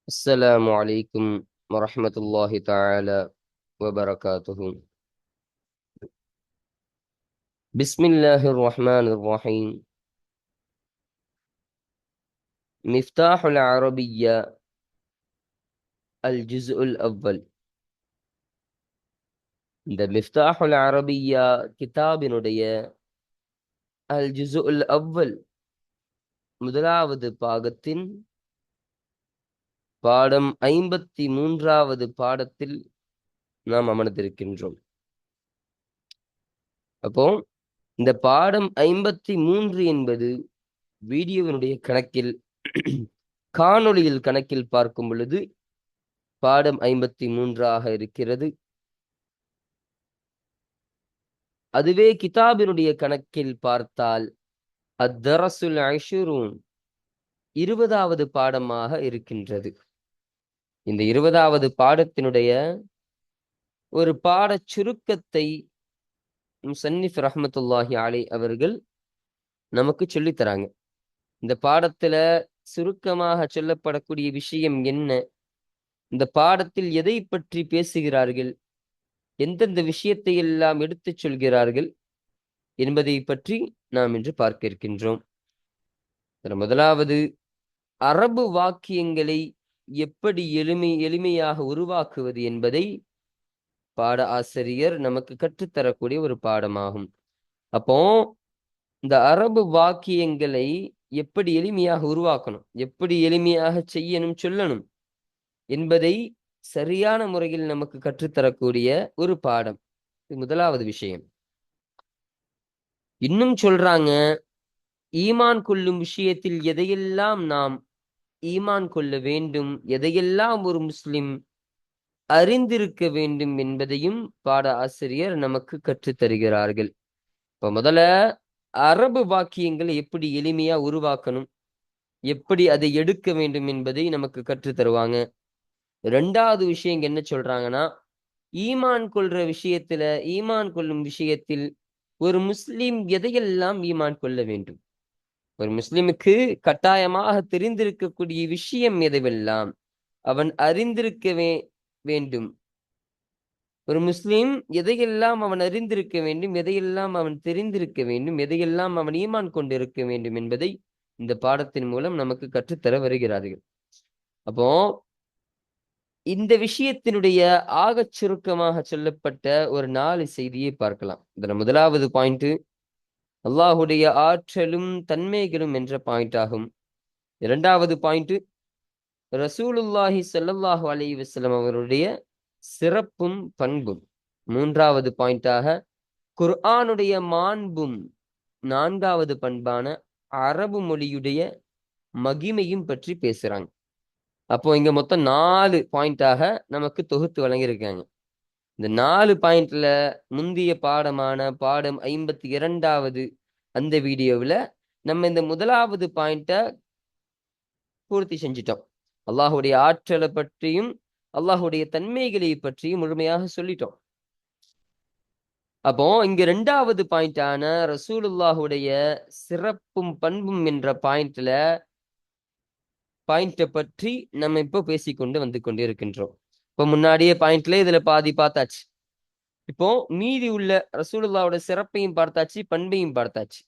السلام عليكم ورحمة الله تعالى وبركاته. بسم الله الرحمن الرحيم. مفتاح العربية الجزء الأول. இந்த மிஃப்தாஹுல் அரபியா கிதாபினுடைய அல் ஜுஸுல் அவ்வல் முதலாவது பாகத்தின் பாடம் 53வது பாடத்தில் நாம் அமர்ந்திருக்கின்றோம். அப்போ இந்த பாடம் 53 என்பது வீடியோவினுடைய கணக்கில் காணொளியில் கணக்கில் பார்க்கும் பொழுது பாடம் 53 இருக்கிறது. அதுவே கிதாபினுடைய கணக்கில் பார்த்தால் அத்தரசுல் அஷ்ரூன் 20வது பாடமாக இருக்கின்றது. இந்த 20வது பாடத்தினுடைய ஒரு பாடச் சுருக்கத்தை முஸன்னிஃப் ரஹ்மத்துல்லாஹி அலைஹி அவர்கள் நமக்கு சொல்லித் தராங்க. இந்த பாடத்துல சுருக்கமாக சொல்லப்படக்கூடிய விஷயம் என்ன, இந்த பாடத்தில் எதை பற்றி பேசுகிறார்கள், எந்தெந்த விஷயத்தை எல்லாம் எடுத்துச் சொல்கிறார்கள் என்பதை பற்றி நாம் இன்று பார்க்க இருக்கின்றோம். முதலாவது, அரபு வாக்கியங்களை எப்படி எளிமையாக உருவாக்குவது என்பதை பாட ஆசிரியர் நமக்கு கற்றுத்தரக்கூடிய ஒரு பாடமாகும். அப்போ இந்த அரபு வாக்கியங்களை எப்படி எளிமையாக உருவாக்கணும், எப்படி எளிமையாக செய்யணும், சொல்லணும் என்பதை சரியான முறையில் நமக்கு கற்றுத்தரக்கூடிய ஒரு பாடம். இது முதலாவது விஷயம். இன்னும் சொல்றாங்க, ஈமான் கொள்ளும் விஷயத்தில் எதையெல்லாம் நாம் ஈமான் கொள்ள வேண்டும், எதையெல்லாம் ஒரு முஸ்லிம் அறிந்திருக்க வேண்டும் என்பதையும் பாட ஆசிரியர் நமக்கு கற்றுத் தருகிறார்கள். இப்ப முதல்ல அரபு வாக்கியங்களை எப்படி எளிமையா உருவாக்கணும், எப்படி அதை எடுக்க வேண்டும் என்பதை நமக்கு கற்றுத் தருவாங்க. ரெண்டாவது விஷயம் என்ன சொல்றாங்கன்னா, ஈமான் கொள்ற விஷயத்துல, ஈமான் கொள்ளும் விஷயத்தில் ஒரு முஸ்லிம் எதையெல்லாம் ஈமான் கொள்ள வேண்டும், ஒரு முஸ்லிமுக்கு கட்டாயமாக தெரிந்திருக்கக்கூடிய விஷயம் எதுவெல்லாம் அவன் அறிந்திருக்க வேண்டும், ஒரு முஸ்லிம் எதையெல்லாம் அவன் அறிந்திருக்க வேண்டும், எதையெல்லாம் அவன் தெரிந்திருக்க வேண்டும், எதையெல்லாம் அவன் ஈமான் கொண்டிருக்க வேண்டும் என்பதை இந்த பாடத்தின் மூலம் நமக்கு கற்றுத்தர வருகிறார்கள். அப்போ இந்த விஷயத்தினுடைய ஆகச் சுருக்கமாக சொல்லப்பட்ட ஒரு 4 செய்தியை பார்க்கலாம். இதுல முதலாவது பாயிண்ட் அல்லாஹுடைய ஆற்றலும் தன்மைகளும் என்ற பாயிண்ட் ஆகும். இரண்டாவது பாயிண்ட் ரசூலுல்லாஹி ஸல்லல்லாஹு அலைஹி வஸல்லம் அவருடைய சிறப்பும் பண்பும். மூன்றாவது பாயிண்டாக குர்ஆனுடைய மாண்பும். நான்காவது பண்பான அரபு மொழியுடைய மகிமையும் பற்றி பேசுறாங்க. அப்போ இங்க மொத்தம் 4 பாயிண்டாக நமக்கு தொகுத்து வழங்கியிருக்காங்க. இந்த 4 பாயிண்ட்ல முந்தைய பாடமான பாடம் 52வது அந்த வீடியோவில் நம்ம இந்த முதலாவது பாயிண்ட பூர்த்தி செஞ்சிட்டோம். அல்லாஹுடைய ஆற்றலை பற்றியும் அல்லாஹுடைய தன்மைகளை பற்றியும் முழுமையாக சொல்லிட்டோம். அப்போ இங்க 2வது பாயிண்டான ரசூலுல்லாஹுடைய சிறப்பும் பண்பும் என்ற பாயிண்ட பற்றி நம்ம இப்போ பேசிக்கொண்டு வந்து கொண்டு இருக்கின்றோம். இப்போ முன்னாடியே பாயிண்ட்ல இதுல பாதி பார்த்தாச்சு. இப்போ மீதி உள்ள ரசூலுல்லாஹோட சிறப்பையும் பார்த்தாச்சு, பண்பையும் பார்த்தாச்சு.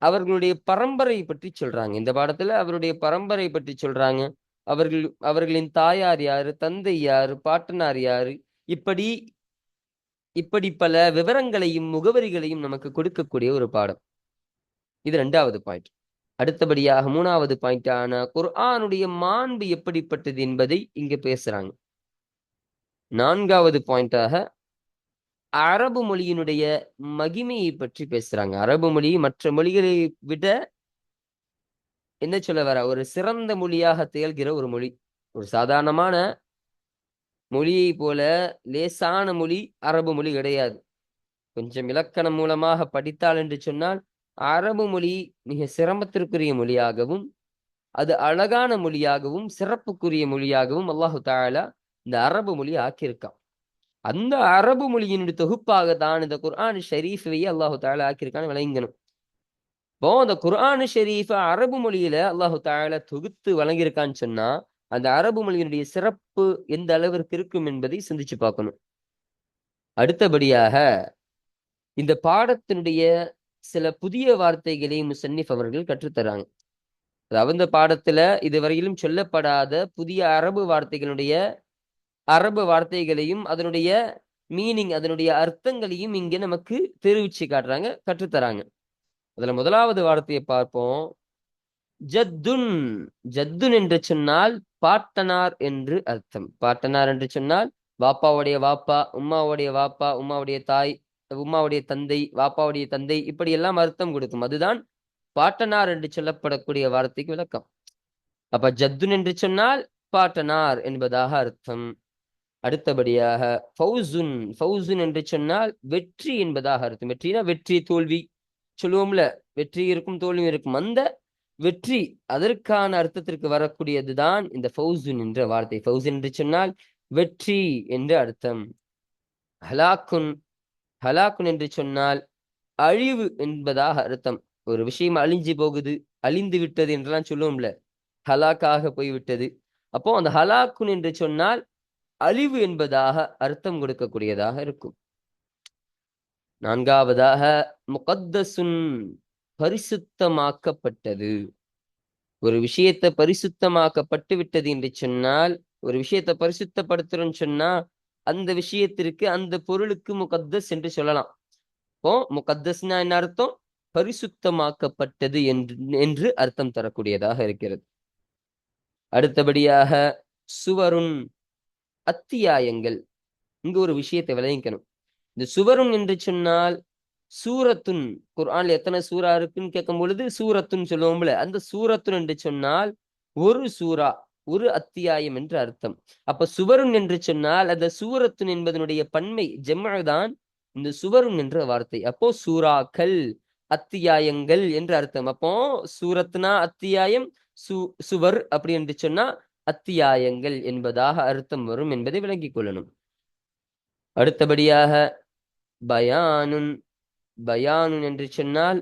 அவர்களுடைய பரம்பரை பற்றி சொல்றாங்க. இந்த பாடத்துல அவருடைய பரம்பரை பற்றி சொல்றாங்க. அவர்களின் தாயார் யாரு, தந்தை யாரு, பாட்டனார் யாரு, இப்படி பல விவரங்களையும் முகவரிகளையும் நமக்கு கொடுக்கக்கூடிய ஒரு பாடம். இது 2வது பாயிண்ட். அடுத்தபடியாக 3வது பாயிண்டான குர்ஆனுடைய மாண்பு எப்படிப்பட்டது என்பதை இங்க பேசுறாங்க. 4வது பாயிண்டாக அரபு மொழியினுடைய மகிமையை பற்றி பேசுறாங்க. அரபு மொழி மற்ற மொழிகளை விட என்ன சொல்ல வர, ஒரு சிறந்த மொழியாக திகழ்கிற ஒரு மொழி. ஒரு சாதாரணமான மொழியை போல லேசான மொழி அரபு மொழி கிடையாது. கொஞ்சம் இலக்கணம் மூலமாக படித்தால் என்று சொன்னால் அரபு மொழி மிக சிரமத்திற்குரிய மொழியாகவும், அது அழகான மொழியாகவும், சிறப்புக்குரிய மொழியாகவும் அல்லாஹு தஆலா இந்த அரபு மொழி ஆக்கியிருக்கான். அந்த அரபு மொழியினுடைய தொகுப்பாக தான் இந்த குர்ஆன் ஷரீஃபையே அல்லாஹு தஆலா ஆக்கியிருக்கான்னு விளங்கணும். இப்போ அந்த குர்ஆன் ஷரீஃப அரபு மொழியில அல்லாஹு தஆலா தொகுத்து வழங்கியிருக்கான்னு சொன்னா அந்த அரபு மொழியினுடைய சிறப்பு எந்த அளவிற்கு இருக்கும் என்பதை சிந்திச்சு பார்க்கணும். அடுத்தபடியாக இந்த பாடத்தினுடைய சில புதிய வார்த்தைகளை முசன்னிஃப் அவர்கள் கற்றுத்தராங்க. அதாவது இந்த பாடத்துல இதுவரையிலும் சொல்லப்படாத புதிய அரபு வார்த்தைகளையும் அதனுடைய மீனிங், அதனுடைய அர்த்தங்களையும் இங்க நமக்கு தெரிவிச்சு காட்டுறாங்க, கற்றுத்தராங்க. அதுல முதலாவது வார்த்தையை பார்ப்போம். ஜத்துன். ஜத்துன் என்று சொன்னால் பாட்டனார் என்று அர்த்தம். பாட்டனார் என்று சொன்னால் வாப்பாவுடைய வாப்பா, உம்மாவுடைய வாப்பா, உம்மாவுடைய தாய், உம்மாவுடைய தந்தை, வாப்பாவுடைய தந்தை, இப்படி எல்லாம் அர்த்தம் கொடுக்கும். அதுதான் பாட்டனார் என்று சொல்லப்படக்கூடிய வார்த்தைக்கு விளக்கம். அப்ப ஜத்துன் என்று சொன்னால் பாட்டனார் என்பதாக அர்த்தம். அடுத்தபடியாக ஃபௌசுன். ஃபௌசுன் என்று சொன்னால் வெற்றி என்பதாக அர்த்தம். வெற்றினா வெற்றி, தோல்வி சொல்லுவோம்ல, வெற்றி இருக்கும் தோல்வி இருக்கும். அந்த வெற்றி, அதற்கான அர்த்தத்திற்கு வரக்கூடியதுதான் இந்த ஃபௌசுன் என்ற வார்த்தை. ஃபௌசுன் என்று சொன்னால் வெற்றி என்று அர்த்தம். ஹலாக்குன். ஹலாக்குன் என்று சொன்னால் அழிவு என்பதாக அர்த்தம். ஒரு விஷயம் அழிஞ்சு போகுது, அழிந்து விட்டது என்றெல்லாம் சொல்லுவோம்ல, ஹலாக்காக போய்விட்டது. அப்போ அந்த ஹலாக்குன் என்று சொன்னால் அழிவு என்பதாக அர்த்தம் கொடுக்கக்கூடியதாக இருக்கும். நான்காவதாக முகத்தசுன், பரிசுத்தமாக்கப்பட்டது. ஒரு விஷயத்தை பரிசுத்தமாக்கப்பட்டு விட்டது என்று சொன்னால், ஒரு விஷயத்தை பரிசுத்தப்படுத்துறோம்னு சொன்னா அந்த விஷயத்திற்கு, அந்த பொருளுக்கு முகத்தஸ் என்று சொல்லலாம். இப்போ முகத்தஸ்னா என்ன அர்த்தம்? பரிசுத்தமாக்கப்பட்டது என்று அர்த்தம் தரக்கூடியதாக இருக்கிறது. அடுத்தபடியாக சுவருன், அத்தியாயங்கள். இங்க ஒரு விஷயத்தை விளங்கிக்கணும். இந்த சுவருன் என்று சொன்னால் சூரத்துன், குர்ஆன்ல எத்தனை சூரா இருக்குன்னு கேட்கும் பொழுது சூரத்துன் சொல்லுவோம்ல, அந்த சூரத்துன் என்று சொன்னால் ஒரு சூரா, ஒரு அத்தியாயம் என்று அர்த்தம். அப்ப சுவருன் என்று சொன்னால் அந்த சூரத்துன் என்பதனுடைய பன்மை ஜம்அ தான் இந்த சுவருன் என்ற வார்த்தை. அப்போ சூறாக்கள், அத்தியாயங்கள் என்று அர்த்தம். அப்போ சூரத்னா அத்தியாயம், சுவர் அப்படி என்று சொன்னா அத்தியாயங்கள் என்பதாக அர்த்தம் வரும் என்பதை விளங்கிக் கொள்ளணும். அடுத்தபடியாக பயானுன். பயானுன் என்று சொன்னால்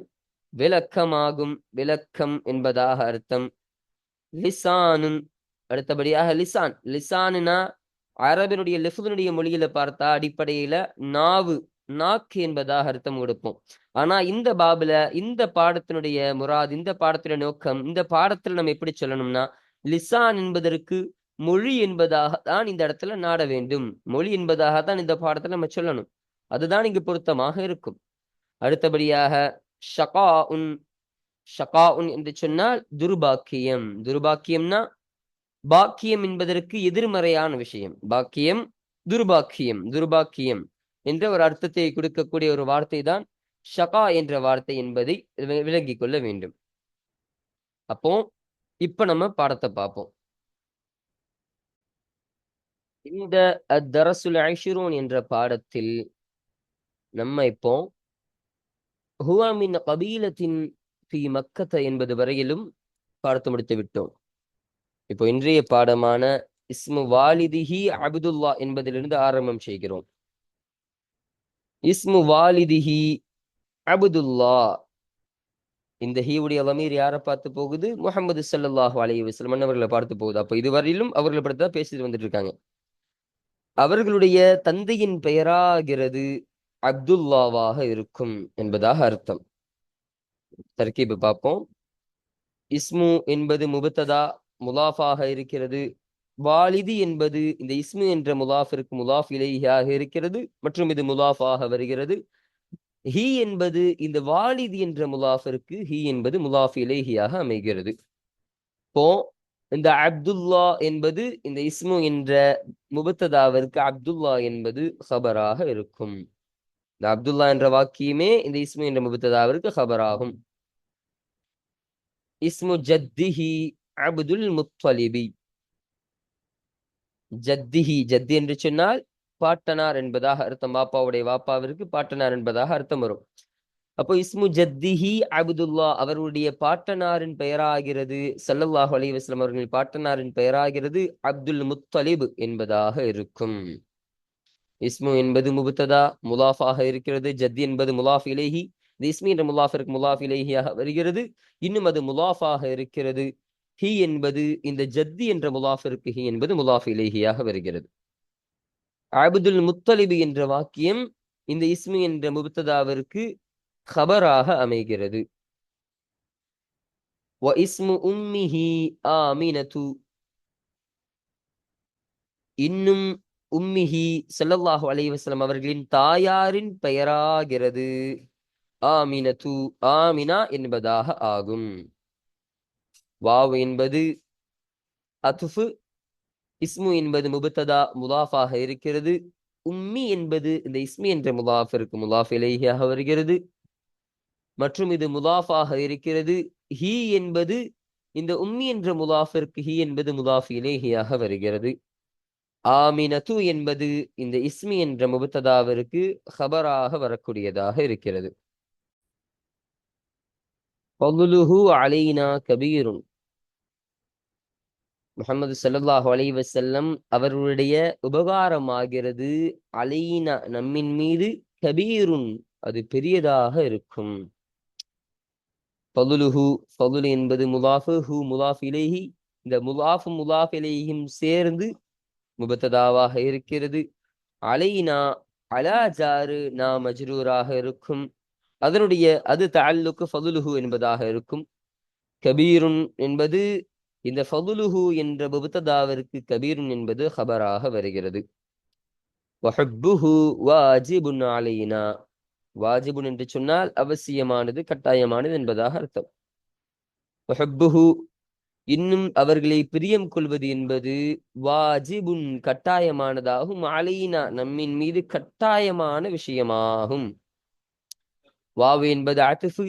விளக்கமாகும், விளக்கம் என்பதாக அர்த்தம். லிசானுன். அடுத்தபடியாக லிசான். லிசானுனா அரபினுடைய லிஃப்னுடைய மொழியில பார்த்தா அடிப்படையில நாவு, நாக்கு என்பதாக அர்த்தம் கொடுப்போம். ஆனா இந்த பாபுல, இந்த பாடத்தினுடைய முராத், இந்த பாடத்தினுடைய நோக்கம், இந்த பாடத்துல நம்ம எப்படி சொல்லணும்னா லிசான் என்பதற்கு மொழி என்பதாக தான் இந்த இடத்துல நாட வேண்டும். மொழி என்பதாக தான் இந்த பாடத்துல நம்ம சொல்லணும். அதுதான் இங்கு பொருத்தமாக இருக்கும். அடுத்தபடியாக ஷகாஉன். ஷகாஉன் என்று சொன்னால் துர்பாக்கியம். துர்பாக்கியம்னா பாக்கியம் என்பதற்கு எதிர்மறையான விஷயம். பாக்கியம், துர்பாக்கியம். துர்பாக்கியம் என்ற ஒரு அர்த்தத்தை கொடுக்கக்கூடிய ஒரு வார்த்தை தான் ஷகா என்ற வார்த்தை என்பதை விளங்கிக் கொள்ள வேண்டும். அப்போ இப்ப நம்ம பாடத்தை பார்ப்போம். இந்த அத்தரசுல் ஐஷுரூன் என்ற பாடத்தில் நம்ம இப்போ ஹுவா மின் கபீலத்தின் ஃபி மக்கத்த என்பது வரையிலும் பார்த்து முடித்து விட்டோம். இப்போ இன்றைய பாடமான இஸ்மு வாலிதிஹி அப்துல்லா என்பதிலிருந்து ஆரம்பம் செய்கிறோம். இஸ்மு வாலிதிஹி அப்துல்லா. இந்த ஹீவுடைய லமீர் யாரை பார்த்து போகுது? முஹம்மது ஸல்லல்லாஹு அலைஹி வஸல்லம் அவர்களை பார்த்து போகுது. அப்போ இதுவரையிலும் அவர்களை பற்றி தான் பேசிட்டு வந்துட்டு இருக்காங்க. அவர்களுடைய தந்தையின் பெயராகிறது அப்துல்லாவாக இருக்கும் என்பதாக அர்த்தம். தர்கீபு பார்ப்போம். இஸ்மு என்பது முபத்ததா, முலாஃபாக இருக்கிறது. வாலிதி என்பது இந்த இஸ்மு என்ற முலாஃபிற்கு முலாஃப் இலைஹியாக இருக்கிறது மற்றும் இது முலாஃபாக வருகிறது. ஹி என்பது இந்த வாலிதி என்ற முலாஃபிற்கு ஹி என்பது முலாஃப் இலைஹியாக அமைகிறது. இப்போ இந்த அப்துல்லா என்பது இந்த இஸ்மு என்ற முபத்ததாவிற்கு அப்துல்லா என்பது ஹபராக இருக்கும். இந்த அப்துல்லா என்ற வாக்கியமே இந்த இஸ்மு என்ற முபத்ததாவிற்கு ஹபராகும். இஸ்மு ஜத்திஹி அப்துல் முத்தலிபி. ஜத்திஹி, ஜத்தி என்று சொன்னால் பாட்டனார் என்பதாக அர்த்தம். வாப்பாவுடைய வாப்பாவிற்கு பாட்டனார் என்பதாக அர்த்தம் வரும். அப்போ இஸ்மு ஜத்திஹி அப்துல்லா, அவருடைய பாட்டனாரின் பெயராகிறது, ஸல்லல்லாஹு அலைஹி வஸல்லம் அவர்களின் பாட்டனாரின் பெயராகிறது அப்துல் முத்தலிப் என்பதாக இருக்கும். இஸ்மு என்பது முபத்ததா, முலாஃபாக இருக்கிறது. ஜத்தி என்பது முலாஃப் இலைஹி. இந்த இஸ்மி என்ற முலாஃபிற்கு முலாஃப் இலைஹியாக வருகிறது. இன்னும் அது முலாஃபாக இருக்கிறது. ஹி என்பது இந்த ஜத்தி என்ற முலாஃபிற்கு ஹி என்பது முலாஃப் இலைஹியாக வருகிறது. அப்துல் முத்தலிபு என்ற வாக்கியம் இந்த இஸ்மு என்ற முப்ததாவிற்கு ஹபராக அமைகிறது. வ இஸ்மு உம்மிஹி ஆமினது, இன்னும் உம்மிஹி ஸல்லல்லாஹு அலைஹி வஸல்லம் அவர்களின் தாயாரின் பெயராகிறது. ஆமினது, ஆமினா என்பதாக ஆகும். வாவ் என்பது அத்ஃபு, இஸ்மு என்பது முபத்ததா முதாஃபாக இருக்கிறது. உம்மி என்பது இந்த இஸ்மி என்ற முதாஃபிற்கு முதாஃப் இலைஹியாக வருகிறது மற்றும் இது முதாஃபாக இருக்கிறது. ஹி என்பது இந்த உம்மி என்ற முதாஃபிற்கு ஹி என்பது முதாஃப் இலைஹியாக வருகிறது. ஆமினது என்பது இந்த இஸ்மி என்ற முபத்ததாவிற்கு ஹபராக வரக்கூடியதாக இருக்கிறது. ஃபضலுஹு அலைனா கபீருன், முஹம்மது ஸல்லல்லாஹு அலைஹி வஸல்லம் அவர்களுடைய உபகாரமாகிறது அலைனா நம்மின் மீது கபீருன் அது பெரியதாக இருக்கும். ஃபதுலுஹு, ஃபதுல் என்பது முலாஃபு, ஹு முலாஃப் இலைஹி, இந்த முலாஃபும் முலாஃப் இலைஹியும் சேர்ந்து முபத்ததாவாக இருக்கிறது. அலைனா அலா ஜாரு நா மஜ்ரூராக இருக்கும். அதனுடைய அது தஅல்லுக்கு ஃபதுலுஹு என்பதாக இருக்கும். கபீருன் என்பது இந்த ஃபதுலுஹு என்ற முபத்ததாவிற்கு கபீருன் என்பது ஹபராக வருகிறது. வஹுப்புஹு வாஜிபுன் அலைனா, வாஜிபுன் என்று சொன்னால் அவசியமானது கட்டாயமானது என்பதாக அர்த்தம். வஹுப்புஹு இன்னும் அவர்களை பிரியம் கொள்வது என்பது வாஜிபுன் கட்டாயமானதாகும். அலைனா நம்மின் மீது கட்டாயமான விஷயமாகும். வாவு என்பது அத்ஃபு,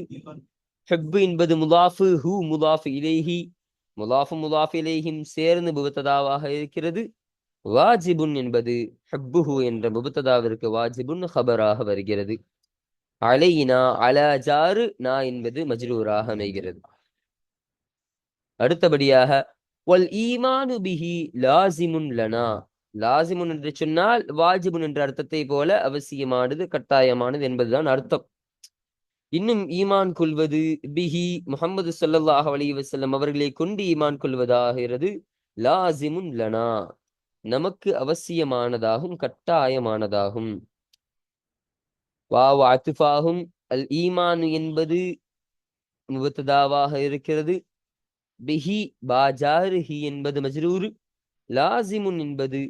ஹுப்பு என்பது முலாஃபு, ஹு முலாஃபு இலைஹி, முலாஃபு முலாஃப் இலைஹிம் சேர்ந்து முபத்ததாவாக இருக்கிறது. வாஜிபுன் என்பது ஹுப்புஹு என்ற முபத்ததாவிற்கு வாஜிபுன் ஹபராக வருகிறது. அலைனா அலா ஜாரு நா என்பது மஜ்ரூராக அமைகிறது. அடுத்தபடியாக வல் ஈமானு பிஹி லாசிமுன் லனா, லாசிமுன் என்று சொன்னால் வாஜிபுன் என்ற அர்த்தத்தை போல அவசியமானது கட்டாயமானது என்பதுதான் அர்த்தம். இன்னும் ஈமான் கொள்வது பிஹி முஹம்மது ஸல்லல்லாஹு அலைஹி வஸல்லம் அவர்களை கொண்டு ஈமான் கொள்வதாகிறது லாசிமுன் லனா நமக்கு அவசியமானதாகும் கட்டாயமானதாகும். வாவ் அத்ஃபாகும், அல் ஈமான் என்பது முபத்ததாவாக இருக்கிறது. பிஹி பாஜாரிஹி என்பது மஜ்ரூர், லாசிமுன் என்பது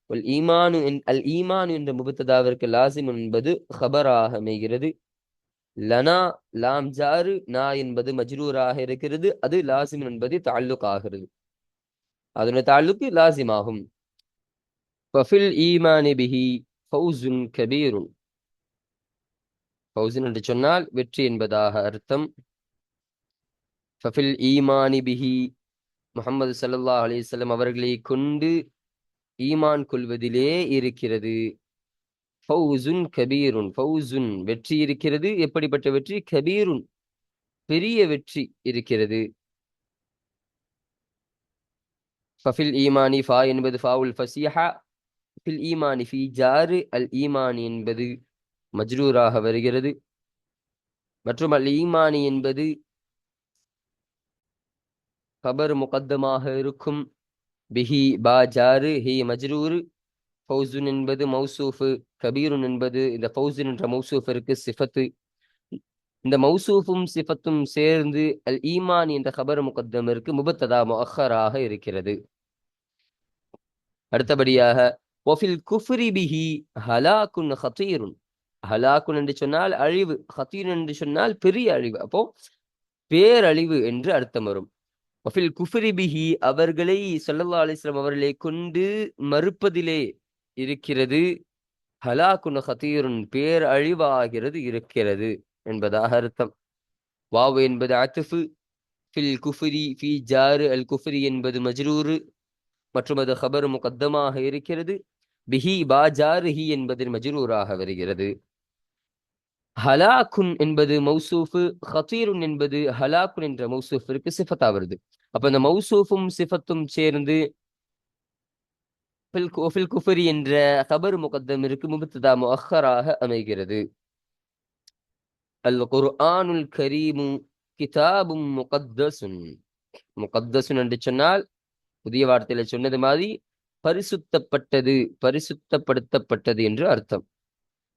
வல் ஈமானு அல் ஈமான் என்ற முபத்ததாவிற்கு லாசிமுன் என்பது ஹபராக அமைகிறது. லனா லாம் ஜாரு நா என்பது மஜ்ரூராக இருக்கிறது. அது லாசிம் என்பது தஅல்லுக் ஆகிறது. அதனுடைய தஅல்லுக்கு லாசிம் ஆகும். ஃபஃபில் ஈமானி பிஹி ஃபௌசுன் கபீருன், ஃபௌசுன் என்று சொன்னால் வெற்றி என்பதாக அர்த்தம். ஃபஃபில் ஈமானி பிஹி முஹம்மது ஸல்லல்லாஹு அலைஹி வஸல்லம் அவர்களை கொண்டு ஈமான் கொள்வதிலே இருக்கிறது. ஃபௌசுன் கபீருன், ஃபௌசுன் வெற்றி இருக்கிறது. எப்படிப்பட்ட வெற்றி? கபீருன் பெரிய வெற்றி இருக்கிறது. ஃபஃபில் ஈமானி, ஃபா என்பது ஃபாவுல் ஃபஸீஹா, ஃபில் ஈமானி ஃபி ஜாரு அல் ஈமானி என்பது மஜ்ரூராக வருகிறது. மற்றும் அல் ஈமானி என்பது கபர் முகத்தமாக இருக்கும். பிஹி பா ஜாரு ஹி மஜ்ரூர், ஃபௌசுன் என்பது மௌசூஃபு, கபீருன் என்பது இந்த ஃபௌசுன் என்ற மௌசூஃபிற்கு சிஃபத்து. இந்த மௌசூஃபும் சிஃபத்தும் சேர்ந்து அல் ஈமான் என்ற கபர் முகத்தமிற்கு முபத்ததா முஅக்கராக இருக்கிறது. அடுத்தபடியாக வஃபில் குஃப்ரி பிஹி ஹலாக்குன் ஹதீருன், ஹலாக்குன் என்று சொன்னால் அழிவு, ஹதீர் என்று சொன்னால் பெரிய அழிவு, அப்போ பேரழிவு என்று அர்த்தம் வரும். வஃபில் குஃப்ரி பிஹி அவர்களை ஸல்லல்லாஹு அலைஹி வஸல்லம் அவர்களை கொண்டு மறுப்பதிலே இருக்கிறது. ஹலாக்குன் ஹதீருன் பேரழிவாகிறது இருக்கிறது என்பதாக அர்த்தம். வாவ் என்பது அத்ஃபு, ஃபில் குஃப்ரி ஃபி ஜாரு அல் குஃப்ரி என்பது மஜ்ரூர் மற்றும் அது ஹபர் முகத்தமாக இருக்கிறது. பிஹி பா ஜாரிஹி என்பது மஜ்ரூராக வருகிறது. ஹலாக்குன் என்பது மௌசூஃபு, ஹதீருன் என்பது ஹலாக்குன் என்ற மௌசூஃபிற்கு சிஃபத்தா வருது. அப்ப இந்த மௌசூஃபும் சிஃபத்தும் சேர்ந்து ஃபில் குஃப்ரி என்ற ஹபர் முகத்தமிற்கு முபத்ததா முஅக்கராக அமைகிறது. அல் குர்ஆனுல் கரீமு கிதாபும் முகத்தஸுன், முகத்தசுன் என்று சொன்னால் புதிய வார்த்தையில சொன்னது மாதிரி பரிசுத்தப்பட்டது, பரிசுத்தப்படுத்தப்பட்டது என்று அர்த்தம்.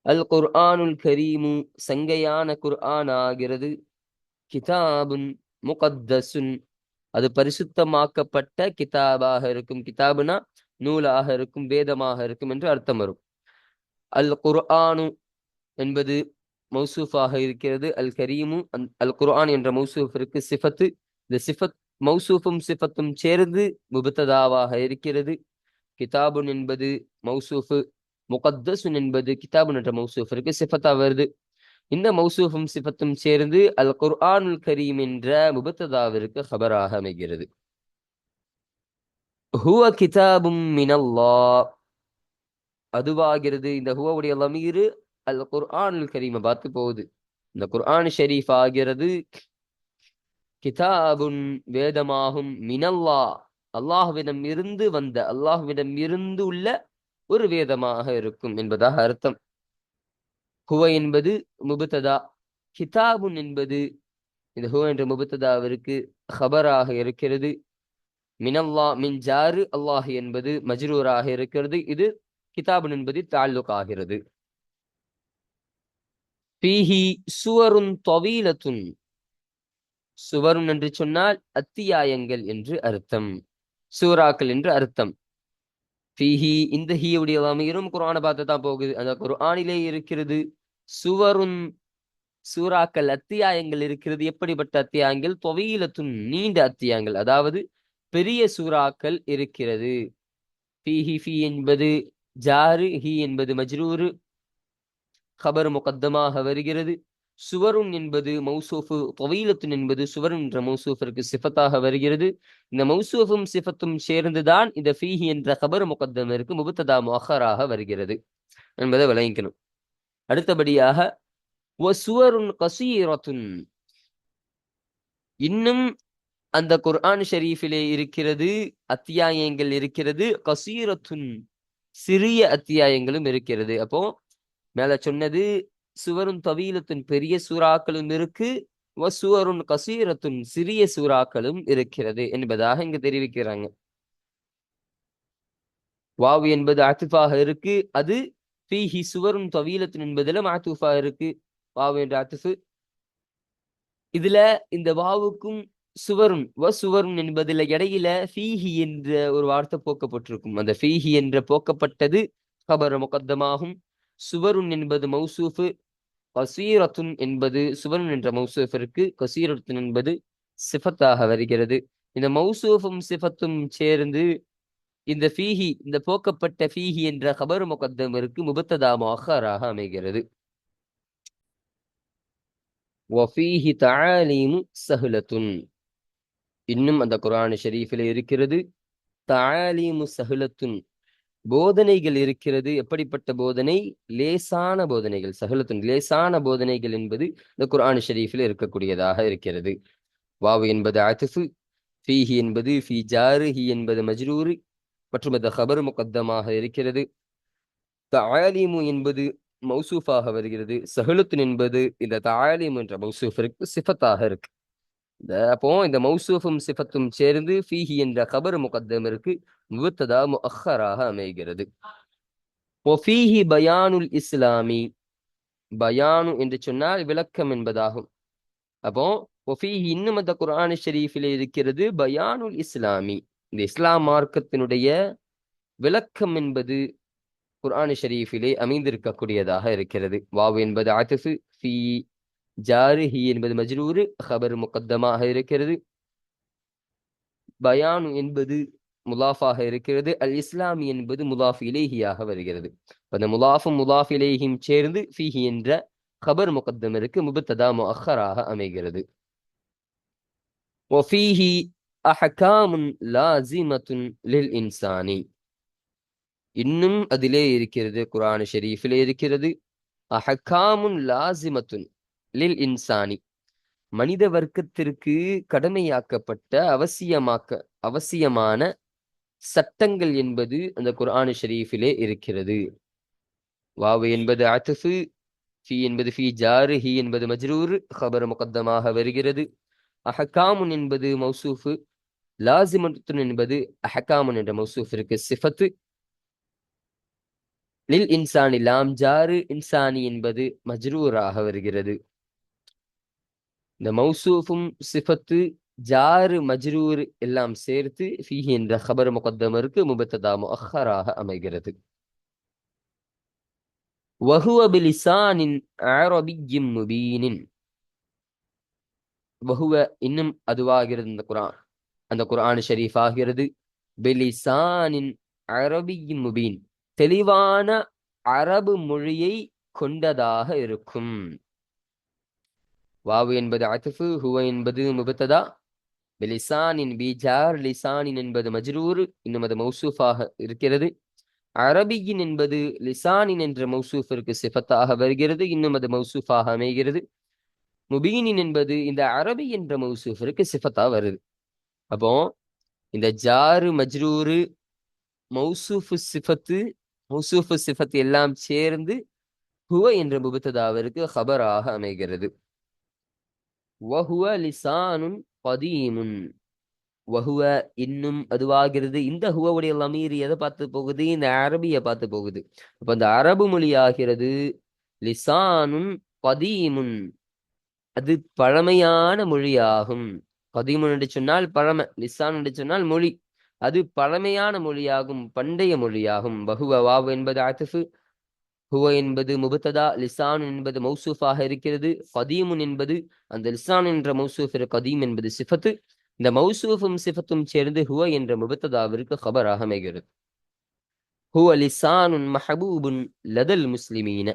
அல் குர்ஆனுல் கரீமு சங்கையான குர்ஆன் ஆகிறது. கிதாபுன் முகத்தசுன் அது பரிசுத்தமாக்கப்பட்ட கிதாபாக இருக்கும். கிதாபுனா நூலாக இருக்கும், வேதமாக இருக்கும் என்று அர்த்தம் வரும். அல் குர்ஆனு என்பது மௌசூஃபாக இருக்கிறது. அல் கரீமு அல் குர்ஆன் என்ற மௌசூஃபிற்கு சிஃபத்து. இந்த சிஃபத் மௌசூஃபும் சிஃபத்தும் சேர்ந்து முபத்ததாவாக இருக்கிறது. கிதாபுன் என்பது மௌசூஃபு, முகத்தசுன் என்பது கிதாபுன் என்ற மௌசூஃபிற்கு சிஃபத்தா வருது. இந்த மௌசூஃபும் சிஃபத்தும் சேர்ந்து அல் குர்ஆனுல் கரீம் என்ற முபத்ததாவிற்கு ஹபராக அமைகிறது. ஹுவ கிதாபும் மினல்லாஹ் அதுவாகிறது. இந்த ஹுவவுடைய லமீரு அல் குர்ஆனுல் கரீமை பார்த்து போகுது. இந்த குர்ஆன் ஷரீஃப் ஆகிறது கிதாபுன் வேதமாகும், மினல்லாஹ் அல்லாஹ்விடம் இருந்து வந்த, அல்லாஹ்விடம் இருந்து உள்ள ஒரு வேதமாக இருக்கும் என்பதாக அர்த்தம். ஹுவ என்பது முபத்ததா, கிதாபுன் என்பது இந்த ஹுவ என்ற முபத்ததாவிற்கு ஹபராக இருக்கிறது. மினல்லா மின் ஜாரு அல்லாஹ் என்பது மஜ்ரூராக இருக்கிறது. இது கிதாபுன் என்பது தாலுக் ஆகிறது. ஃபீஹி சுவருன் தவீலத்துன் சுவருன் என்று சொன்னால் அத்தியாயங்கள் என்று அர்த்தம், சூறாக்கள் என்று அர்த்தம். ஃபீஹி இந்த ஹீயுடைய அமையும் குர்ஆனை பார்த்து தான் போகுது. அந்த குர்ஆனிலே இருக்கிறது சுவருன் சூறாக்கள், அத்தியாயங்கள் இருக்கிறது. எப்படிப்பட்ட அத்தியாயங்கள்? தவீலத்துன் நீண்ட அத்தியாயங்கள், அதாவது பெரிய சூறாக்கள் இருக்கிறது. ஃபீஹி ஃபீ என்பது ஜாரு, ஹி என்பது மஜ்ரூரு, கபர் முகத்தமாக வருகிறது. சுவருன் என்பது மௌசூஃபு, தவீலத்துன் என்பது சுவருன் என்ற மௌசூஃபிற்கு சிஃபத்தாக வருகிறது. இந்த மௌசூஃபும் சிஃபத்தும் சேர்ந்துதான் இந்த ஃபீஹி என்ற கபர் முகத்தமிற்கு முபத்ததா முஅக்கராக வருகிறது என்பதை விளங்கிக்கணும். அடுத்தபடியாக வசுவருன் கஸீரத்துன் இன்னும் அந்த குர்ஆன் ஷரீஃபிலே இருக்கிறது அத்தியாயங்கள் இருக்கிறது. கஸீரத்துன் சிறிய அத்தியாயங்களும் இருக்கிறது. அப்போ மேல சொன்னது சுவருன் தவீலத்துன் பெரிய சூறாக்களும் இருக்கு, வசுவருன் கஸீரத்துன் சிறிய சூறாக்களும் இருக்கிறது என்பதாக இங்கு தெரிவிக்கிறாங்க. வாவு என்பது அத்துஃபாக இருக்கு. அது ஃபீஹி சுவருன் தவீலத்துன் என்பதுல மாத்துஃபா இருக்கு. வாவு என்ற அத்துஃபு. இதுல இந்த வாவுக்கும் சுவருன் சுவருன் என்பதுல இடையில ஃபீஹி என்ற ஒரு வார்த்தை போக்கப்பட்டிருக்கும். அந்த ஃபீஹி என்ற போக்கப்பட்டது கபர் முகத்தமாகும். சுவருன் என்பது மௌசூஃபு, கசீரத்துன் என்பது சுவருன் என்ற மௌசூஃபிற்கு கசீரத்துன் என்பது சிஃபத்தாக வருகிறது. இந்த மௌசூஃபும் சிஃபத்தும் சேர்ந்து இந்த ஃபீஹி, இந்த போக்கப்பட்ட ஃபீஹி என்ற கபர் முகத்தமிற்கு முபத்ததா முஅக்கராக அமைகிறது. வஃபீஹி தஆலீமு சஹ்லத்துன் இன்னும் அந்த குர்ஆன் ஷரீஃபில் இருக்கிறது தஆலீமு சஹ்லத்துன் போதனைகள் இருக்கிறது. எப்படிப்பட்ட போதனை? லேசான போதனைகள். சஹ்லத்துன் லேசான போதனைகள் என்பது இந்த குர்ஆன் ஷரீஃபில் இருக்கக்கூடியதாக இருக்கிறது. வாவு என்பது அத்ஃபு, ஃபீஹி என்பது ஃபீ ஜாரு, ஹி என்பது மஜ்ரூரு மற்றும் அது கபர் முகத்தமாக இருக்கிறது. தஆலீமு என்பது மௌசூஃபாக வருகிறது. சஹ்லத்துன் என்பது இந்த தஆலீம் என்ற மௌசூஃபிற்கு சிஃபத்தாக இருக்கு. அப்போ இந்த மௌசூஃபும் சிஃபத்தும் சேர்ந்து ஃபீஹி என்ற கபர் முகத்தமிற்கு முபத்ததா முஅக்கராக அமைகிறது. ஒஃபீஹி பயானுல் இஸ்லாமி பயானு என்று சொன்னால் விளக்கம் என்பதாகும். அப்போ ஒஃபீஹி இன்னும் அந்த குர்ஆன் ஷரீஃபிலே இருக்கிறது பயானுல் இஸ்லாமி இந்த இஸ்லாம் மார்க்கத்தினுடைய விளக்கம் என்பது குர்ஆன் ஷரீஃபிலே அமைந்திருக்கக்கூடியதாக இருக்கிறது. வாவு என்பது அத்ஃபு, ஃபீ ஜாரு, ஹி என்பது மஜ்ரூரு, கபர் முகத்தமாக இருக்கிறது. பயானு என்பது முலாஃபாக இருக்கிறது. அல் இஸ்லாமி என்பது முலாஃப் இலைஹியாக வருகிறது. அந்த முலாஃபும் முலாஃப் இலைஹியும் சேர்ந்து ஃபீஹி என்ற கபர் முகத்தமிற்கு முபத்ததா முஅக்கராக அமைகிறது. வஃபீஹி அஹ்காமுன் லாஸிமத்துன் லில் இன்சானி இன்னும் அதிலே இருக்கிறது, குர்ஆன் ஷரீஃபிலே இருக்கிறது அஹ்காமுன் லாஸிமத்துன் லில் இன்சானி மனித வர்க்கத்திற்கு கடமையாக்கப்பட்ட அவசியமான சட்டங்கள் என்பது அந்த குர்ஆன் ஷரீஃபிலே இருக்கிறது. வாவு என்பது அத்ஃபு, ஃபீ என்பது ஃபீ ஜாரு, ஹி என்பது மஜ்ரூர், கபர் முகத்தமாக வருகிறது. அஹகாமுன் என்பது மௌசூஃபு, லாசிமத்துன் என்பது அஹகாமுன் என்ற மௌசூஃபிற்கு சிஃபத்து. லில் இன்சானி லாம் ஜாரு இன்சானி என்பது மஜ்ரூராக வருகிறது. இந்த மௌசூஃபும் சிஃபத்து ஜாரு மஜ்ரூர் எல்லாம் சேர்த்து ஃபீஹி என்ற ஹபர் முகத்தமருக்கு முபத்ததா முஅக்கராக அமைகிறது. வஹுவ பிலிசானின் அரபிய்யின் முபீனின். வஹுவ இன்னும் அதுவாகிறது இந்த குர்ஆன், அந்த குர்ஆன் ஷரீஃப் ஆகிறது. பிலிசானின் அரபிய்யின் முபீன், தெளிவான அரபு மொழியை கொண்டதாக இருக்கும். வாவு என்பது அத்ஃபு, ஹுவ என்பது முபத்ததா. பிலிசானின் பீஜார் லிசானின் என்பது மஜ்ரூர், இன்னும் அது மௌசூஃபாக இருக்கிறது. அரபியின் என்பது லிசானின் என்ற மௌசூஃபிற்கு சிஃபத்தாக வருகிறது, இன்னும் அது மௌசூஃபாக அமைகிறது. முபீனின் என்பது இந்த அரபி என்ற மௌசூஃபிற்கு சிஃபத்தா வருது. அப்போ இந்த ஜாரு மஜ்ரூரு மௌசூஃபு சிஃபத்து, மௌசூஃபு சிஃபத்து எல்லாம் சேர்ந்து ஹுவ என்ற முபத்ததாவிற்கு ஹபராக அமைகிறது. வஹுவ லிசானுன் கதீமுன். வஹுவ இன்னும் அதுவாகிறது. இந்த ஹுவவுடைய லமீர் எதை பார்த்து போகுது? இந்த அரபியை பார்த்து போகுது. அப்ப அந்த அரபு மொழி ஆகிறது லிசானுன் கதீமுன், அது பழமையான மொழியாகும். கதீமுன் என்று சொன்னால் பழமை, லிசான் என்று சொன்னால் மொழி, அது பழமையான மொழியாகும், பண்டைய மொழியாகும். வஹுவ வாவு என்பது அத்ஃபு, ஹுவ என்பது முபத்ததா, லிசான் என்பது மௌசூஃபாக இருக்கிறது. கதீமுன் என்பது அந்த லிசான் என்ற மௌசூஃபிற்கு கதீம் என்பது சிஃபத்து. இந்த மௌசூஃபும் சிஃபத்தும் சேர்ந்து ஹுவ என்ற முபத்ததாவிற்கு ஹபராக அமைகிறது. ஹுவ லிசானுன் மஹபூபுன் லதல் முஸ்லிமீன.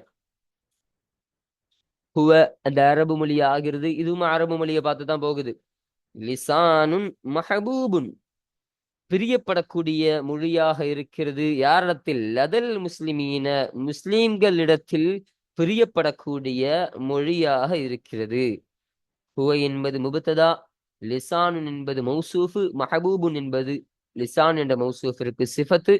ஹுவ அந்த அரபு மொழி ஆகிறது, இதுவும் அரபு மொழியை பார்த்து தான் போகுது. லிசானுன் மஹபூபுன், பிரியப்படக்கூடிய மொழியாக இருக்கிறது. யாரிடத்தில்? லதல் முஸ்லிமீன, முஸ்லிம்களிடத்தில் பிரியப்படக்கூடிய மொழியாக இருக்கிறது. ஹுவ என்பது முபத்ததா, லிசானுன் என்பது மௌசூஃபு, மஹபூபுன் என்பது லிசான் என்ற மௌசூஃபிற்கு சிஃபத்து.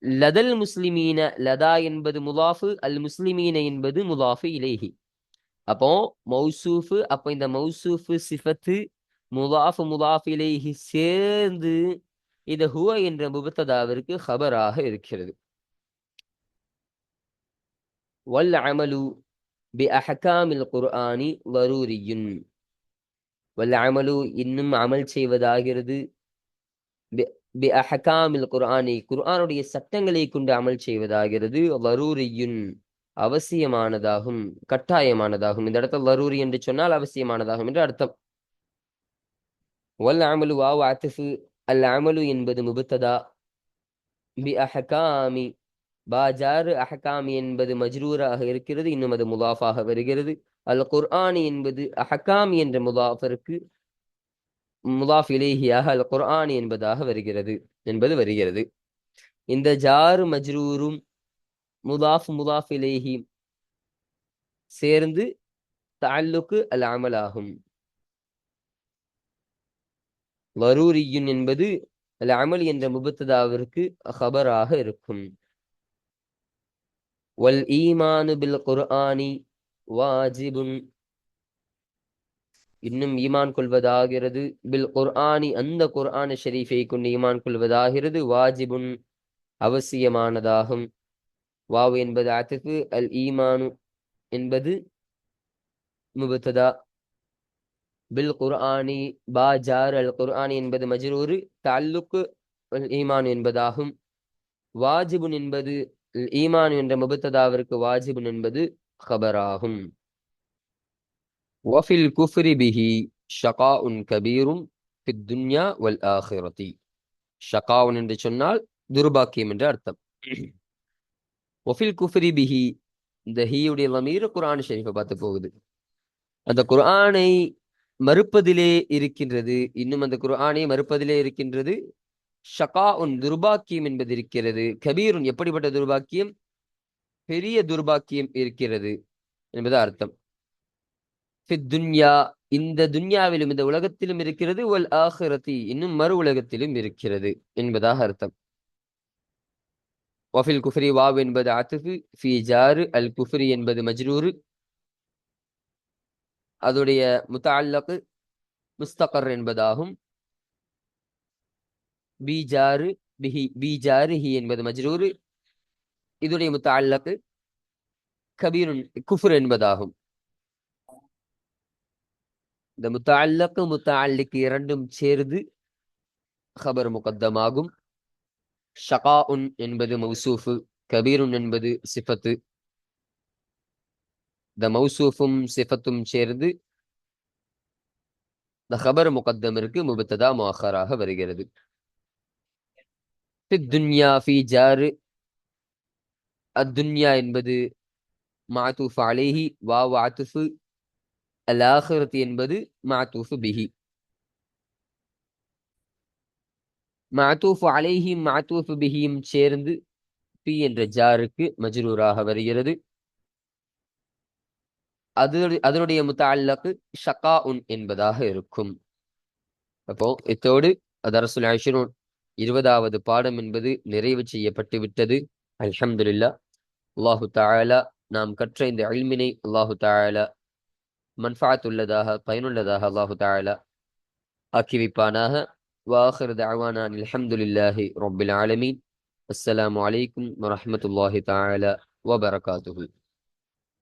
லதல் முஸ்லிமீன, லதா என்பது முலாஃபு, அல் முஸ்லிமீன என்பது முலாஃபு இலைஹி. அப்போ மௌசூஃபு, அப்போ இந்த மௌசூஃபு சிஃபத்து முலாஃபு முலாஃபு இலைஹி சேர்ந்து இது ஹுவ என்ற முபத்ததாவிற்கு ஹபராக இருக்கிறது. வல் அமலு பி அஹ்காமில் குர்ஆனி லரூரியுன். வல் அமலு இன்னும் அமல் செய்வதாகிறது. பி அஹ்காமில் குர்ஆனி, குர்ஆனுடைய சட்டங்களை கொண்டு அமல் செய்வதாகிறது. லரூரியுன் அவசியமானதாகும், கட்டாயமானதாகும். இந்த இடத்துல லரூரி என்று சொன்னால் அவசியமானதாகும் என்று அர்த்தம். வல் அமலு வாவு அத்ஃபு, அல் அமலு என்பது முபத்ததா. பி அஹ்காமி பாஜார் அஹ்காமி என்பது மஜ்ரூராக இருக்கிறது, இன்னும் அது முலாஃபாக வருகிறது. அல் குர்ஆனி என்பது அஹ்காமி என்ற முலாஃபிற்கு முலாஃப் இலேஹியாக அல் குர்ஆனி என்பதாக வருகிறது. இந்த ஜாரு மஜ்ரூரும் முலாஃப் முலாஃப் இலேஹி சேர்ந்து தஅல்லுக்கு அல் அமலாகும். லரூரியுன் என்பது அல் அமல் என்ற முபத்ததாவிற்கு ஹபராக இருக்கும். வல் ஈமானு பில் குர்ஆனி வாஜிபுன், இன்னும் ஈமான் கொள்வதாகிறது. பில் குர்ஆனி, அந்த குர்ஆன் ஷரீஃபை கொண்டு ஈமான் கொள்வதாகிறது. வாஜிபுன் அவசியமானதாகும். வாவு என்பது அத்ஃபு, அல் ஈமானு என்பது முபத்ததா. பில் குர்ஆனி பாஜார் அல் குர்ஆனி என்பது மஜ்ரூர், தஅல்லுக்கு அல் ஈமான் என்பதாகும். வாஜிபுன் என்பது ஈமான் என்ற முபத்ததாவிற்கு வாஜிபுன் என்பது ஹபராகும். வஃபில் குஃப்ரி பிஹி ஷகாஉன் கபீரும் ஃபித் துன்யா வல் ஆখিরাতি. ஷகாஉன் என்று சொன்னால் துர்பாக்கியம் என்று அர்த்தம். வஃபில் குஃப்ரி பிஹி, இந்த ஹீயுடைய லமீர் குர்ஆன் ஷரீஃபை பார்த்து போகுது. அந்த குர்ஆனை மறுப்பதிலே இருக்கின்றது, இன்னும் அந்த குர்ஆனை மறுப்பதிலே இருக்கின்றது. ஷகாஉன் துர்பாக்கியம் என்பது இருக்கிறது. கபீருன் எப்படிப்பட்ட துர்பாக்கியம்? பெரிய துர்பாக்கியம் இருக்கிறது என்பது அர்த்தம். ஃபித் துன்யா, இந்த துன்யாவிலும் இந்த உலகத்திலும் இருக்கிறது. வல் ஆখিরাতি, இன்னும் மறு உலகத்திலும் இருக்கிறது என்பதாக அர்த்தம். வஃபில் குஃப்ரி வாவ் என்பது அத்ஃபு, ஃபி ஜார், அல் குஃப்ரி என்பது மஜ்ரூர். அதோடைய முத்தஅல்லக் முஸ்தகர் என்பதாகும். பீஜாரு பிஹி, பீஜாரிஹி என்பது மஜ்ரூர். இதோடைய முத்தஅல்லக் கபீருன் குஃப்ர் என்பதாகும். இந்த முத்தஅல்லக் முத்தஅல்லிக் இரண்டும் சேர்ந்து ஹபர் முகத்தமாகும். ஷகாஉன் என்பது மௌசூஃபு, கபீருன் என்பது சிஃபத்து. இந்த மௌசூஃபும் சிஃபத்தும் சேர்ந்து இந்த ஹபர் முகத்தமிற்கு முபத்ததா முஅக்கராக வருகிறது. துன்யா ஃபி ஜாரு, அத்துன்யா என்பது மாத்தூஃப் அலைஹி, வாவ் ஆத்துஃபு, அல் ஆஹிரத் என்பது மாத்தூஃப் பிஹி. மாத்தூஃப் அலைஹிம் மாத்தூஃப் பிஹியும் சேர்ந்து பி என்ற ஜாருக்கு மஜ்ரூராக வருகிறது. அதனுடைய முத்தஅல்லக் ஷகாஉன் என்பதாக இருக்கும். அப்போ இத்தோடு தரசுல் அஷ்ரூன் 20வது பாடம் என்பது நிறைவு செய்யப்பட்டு விட்டது. அல்ஹம்துலில்லாஹ். அல்லாஹு தஆலா நாம் கற்ற இந்த இல்மினை அல்லாஹு தஆலா மன்ஃபஅத்துள்ளதாக, பயனுள்ளதாக அல்லாஹு தஆலா ஆக்கி வைப்பானாக. வாஹிர் தஅவானா அல்ஹம்துலில்லாஹி ரப்பில் ஆலமீன். அஸ்ஸலாமு அலைக்கும் வரஹ்மத்துல்லாஹி தஆலா வபரகாத்துஹு.